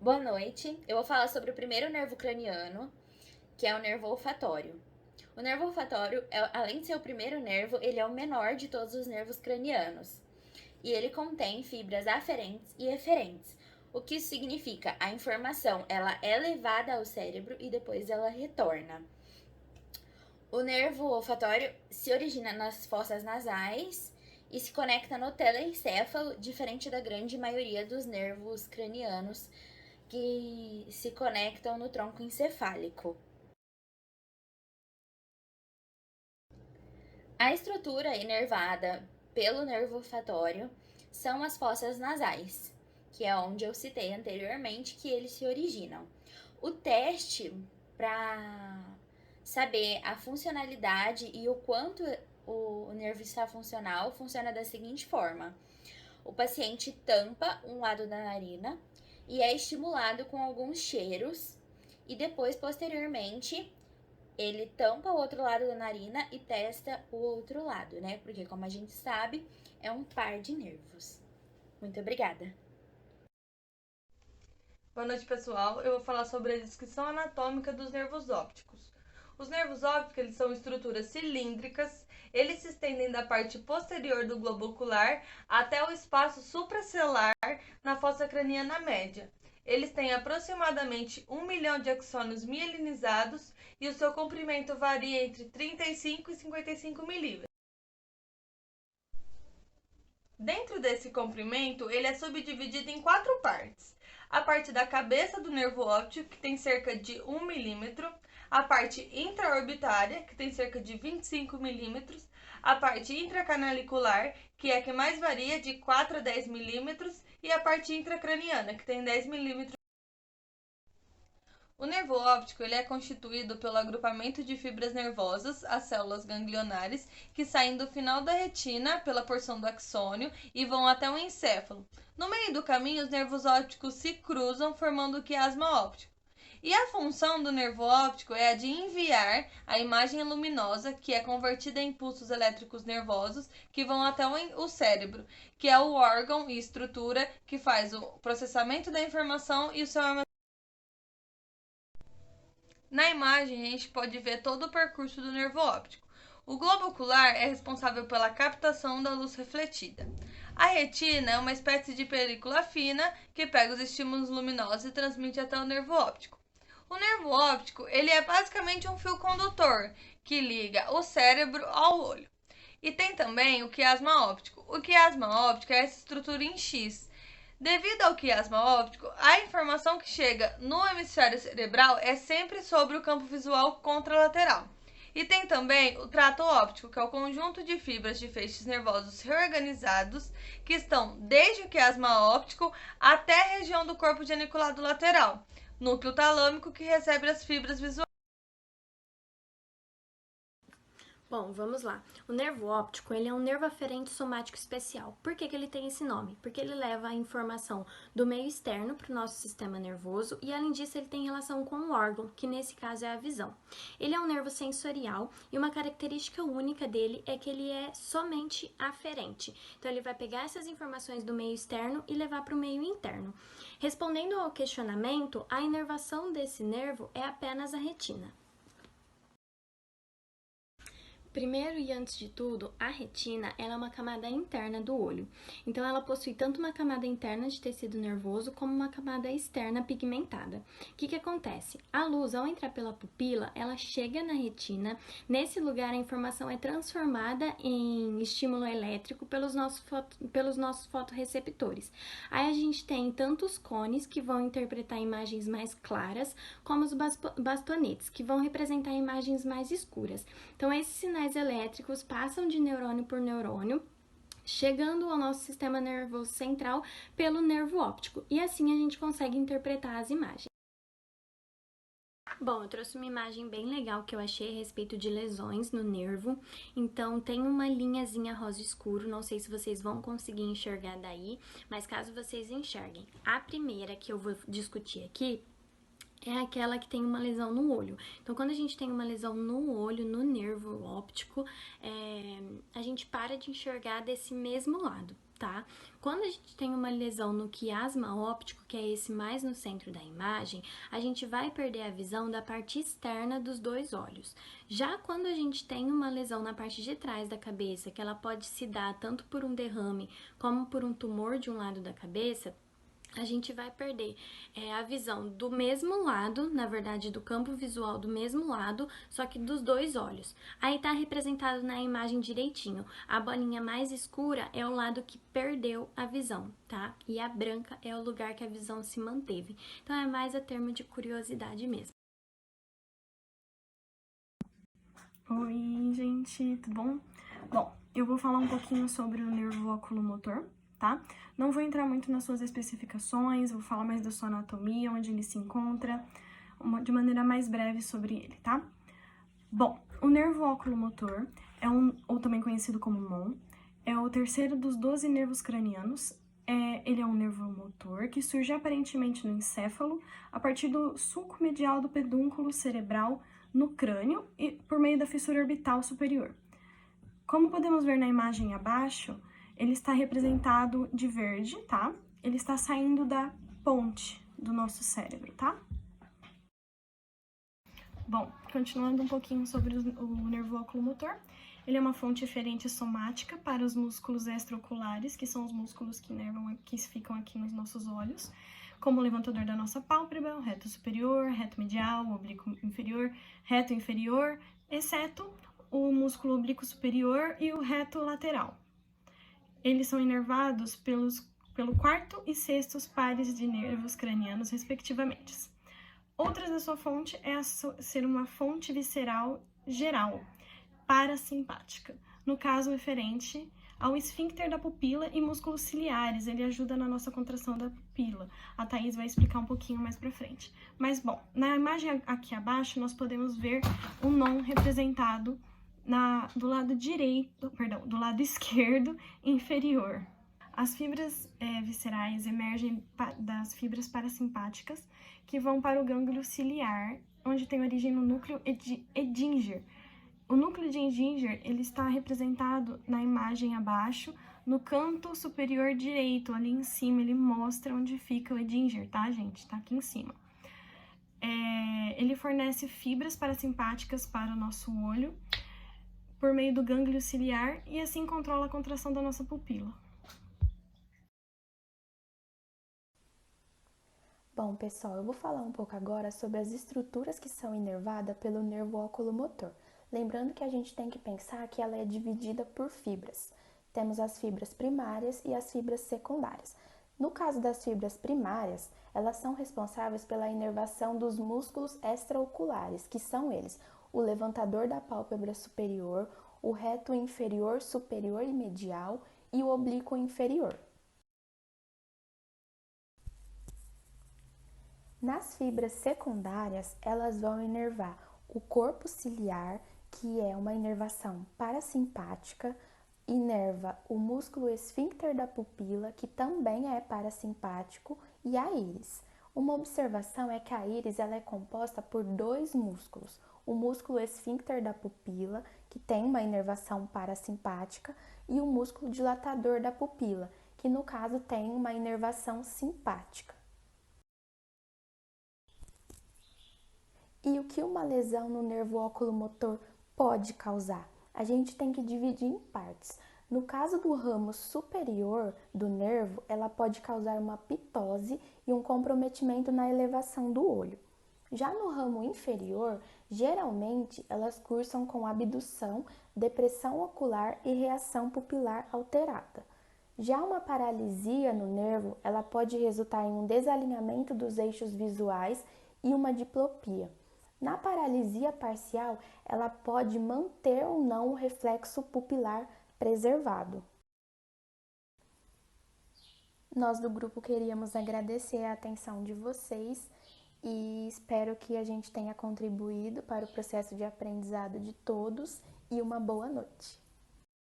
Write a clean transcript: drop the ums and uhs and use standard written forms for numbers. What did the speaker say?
Boa noite. Eu vou falar sobre o primeiro nervo craniano, que é o nervo olfatório. O nervo olfatório, além de ser o primeiro nervo, ele é o menor de todos os nervos cranianos. E ele contém fibras aferentes e eferentes. O que isso significa? A informação, ela é levada ao cérebro e depois ela retorna. O nervo olfatório se origina nas fossas nasais e se conecta no telencéfalo, diferente da grande maioria dos nervos cranianos que se conectam no tronco encefálico. A estrutura inervada pelo nervo olfatório são as fossas nasais, que é onde eu citei anteriormente que eles se originam. O teste para saber a funcionalidade e o quanto o nervo está funcional funciona da seguinte forma: o paciente tampa um lado da narina e é estimulado com alguns cheiros, e depois, posteriormente, ele tampa o outro lado da narina e testa o outro lado, né? Porque, como a gente sabe, é um par de nervos. Muito obrigada. Boa noite, pessoal. Eu vou falar sobre a descrição anatômica dos nervos ópticos. Os nervos ópticos eles são estruturas cilíndricas, eles se estendem da parte posterior do globo ocular até o espaço supracelular na fossa craniana média. Eles têm aproximadamente 1 milhão de axônios mielinizados e o seu comprimento varia entre 35 e 55 milímetros. Dentro desse comprimento, ele é subdividido em 4 partes. A parte da cabeça do nervo óptico, que tem cerca de 1 milímetro, a parte intraorbitária, que tem cerca de 25 milímetros, a parte intracanalicular, que é a que mais varia, de 4 a 10 milímetros, e a parte intracraniana, que tem 10 milímetros. O nervo óptico ele é constituído pelo agrupamento de fibras nervosas, as células ganglionares, que saem do final da retina pela porção do axônio e vão até o encéfalo. No meio do caminho, os nervos ópticos se cruzam, formando o quiasma óptico. E a função do nervo óptico é a de enviar a imagem luminosa, que é convertida em impulsos elétricos nervosos, que vão até o cérebro, que é o órgão e estrutura que faz o processamento da informação e o seu armazenamento. Na imagem, a gente pode ver todo o percurso do nervo óptico. O globo ocular é responsável pela captação da luz refletida. A retina é uma espécie de película fina que pega os estímulos luminosos e transmite até o nervo óptico. O nervo óptico ele é basicamente um fio condutor que liga o cérebro ao olho. E tem também o quiasma óptico. O quiasma óptico é essa estrutura em X. Devido ao quiasma óptico, a informação que chega no hemisfério cerebral é sempre sobre o campo visual contralateral. E tem também o trato óptico, que é o conjunto de fibras de feixes nervosos reorganizados que estão desde o quiasma óptico até a região do corpo geniculado lateral, núcleo talâmico que recebe as fibras visuais. Bom, vamos lá. O nervo óptico, ele é um nervo aferente somático especial. Por que ele tem esse nome? Porque ele leva a informação do meio externo para o nosso sistema nervoso e, além disso, ele tem relação com o órgão, que nesse caso é a visão. Ele é um nervo sensorial e uma característica única dele é que ele é somente aferente. Então, ele vai pegar essas informações do meio externo e levar para o meio interno. Respondendo ao questionamento, a inervação desse nervo é apenas a retina. Primeiro e antes de tudo, a retina ela é uma camada interna do olho. Então, ela possui tanto uma camada interna de tecido nervoso como uma camada externa pigmentada. O que acontece? A luz, ao entrar pela pupila, ela chega na retina. Nesse lugar, a informação é transformada em estímulo elétrico pelos nossos fotorreceptores. Aí a gente tem tanto os cones, que vão interpretar imagens mais claras, como os bastonetes, que vão representar imagens mais escuras. Então, esses sinais elétricos passam de neurônio por neurônio, chegando ao nosso sistema nervoso central pelo nervo óptico, e assim a gente consegue interpretar as imagens. Bom, eu trouxe uma imagem bem legal que eu achei a respeito de lesões no nervo. Então, tem uma linhazinha rosa escuro, não sei se vocês vão conseguir enxergar daí, mas caso vocês enxerguem, a primeira que eu vou discutir aqui é aquela que tem uma lesão no olho. Então, quando a gente tem uma lesão no olho, no nervo óptico, a gente para de enxergar desse mesmo lado, tá? Quando a gente tem uma lesão no quiasma óptico, que é esse mais no centro da imagem, a gente vai perder a visão da parte externa dos dois olhos. Já quando a gente tem uma lesão na parte de trás da cabeça, que ela pode se dar tanto por um derrame como por um tumor de um lado da cabeça, a gente vai perder a visão do mesmo lado, na verdade do campo visual do mesmo lado, só que dos dois olhos. Aí tá representado na imagem direitinho. A bolinha mais escura é o lado que perdeu a visão, tá? E a branca é o lugar que a visão se manteve. Então é mais a termo de curiosidade mesmo. Oi, gente, tudo bom? Bom, eu vou falar um pouquinho sobre o nervo oculomotor, tá? Não vou entrar muito nas suas especificações, vou falar mais da sua anatomia, onde ele se encontra, de maneira mais breve sobre ele, tá? Bom, o nervo oculomotor ou também conhecido como MON, é o terceiro dos 12 nervos cranianos. Ele é um nervo motor que surge aparentemente no encéfalo, a partir do sulco medial do pedúnculo cerebral no crânio e por meio da fissura orbital superior. Como podemos ver na imagem abaixo, ele está representado de verde, tá? Ele está saindo da ponte do nosso cérebro, tá? Bom, continuando um pouquinho sobre o nervo oculomotor, ele é uma fonte eferente somática para os músculos extraoculares, que são os músculos que ficam aqui nos nossos olhos, como o levantador da nossa pálpebra, o reto superior, reto medial, o oblíquo inferior, reto inferior, exceto o músculo oblíquo superior e o reto lateral. Eles são inervados pelo quarto e sexto pares de nervos cranianos, respectivamente. Outra da sua fonte é ser uma fonte visceral geral, parasimpática, no caso referente ao esfíncter da pupila e músculos ciliares. Ele ajuda na nossa contração da pupila. A Thaís vai explicar um pouquinho mais pra frente. Mas, bom, na imagem aqui abaixo, nós podemos ver o NON representado do lado esquerdo inferior. As fibras viscerais emergem das fibras parasimpáticas, que vão para o gânglio ciliar, onde tem origem no núcleo Edinger. O núcleo de Edinger, ele está representado na imagem abaixo, no canto superior direito, ali em cima, ele mostra onde fica o Edinger, tá, gente? Tá aqui em cima. Ele fornece fibras parasimpáticas para o nosso olho, por meio do gânglio ciliar, e assim controla a contração da nossa pupila. Bom, pessoal, eu vou falar um pouco agora sobre as estruturas que são inervadas pelo nervo oculomotor. Lembrando que a gente tem que pensar que ela é dividida por fibras. Temos as fibras primárias e as fibras secundárias. No caso das fibras primárias, elas são responsáveis pela inervação dos músculos extraoculares, que são eles: o levantador da pálpebra superior, o reto inferior superior e medial e o oblíquo inferior. Nas fibras secundárias, elas vão inervar o corpo ciliar, que é uma inervação parasimpática, inerva o músculo esfíncter da pupila, que também é parasimpático, e a íris. Uma observação é que a íris ela é composta por dois músculos: o músculo esfíncter da pupila, que tem uma inervação parasimpática, e o músculo dilatador da pupila, que no caso tem uma inervação simpática. E o que uma lesão no nervo oculomotor pode causar? A gente tem que dividir em partes. No caso do ramo superior do nervo, ela pode causar uma pitose e um comprometimento na elevação do olho. Já no ramo inferior, geralmente elas cursam com abdução, depressão ocular e reação pupilar alterada. Já uma paralisia no nervo, ela pode resultar em um desalinhamento dos eixos visuais e uma diplopia. Na paralisia parcial, ela pode manter ou não o reflexo pupilar preservado. Nós do grupo queríamos agradecer a atenção de vocês e espero que a gente tenha contribuído para o processo de aprendizado de todos e uma boa noite.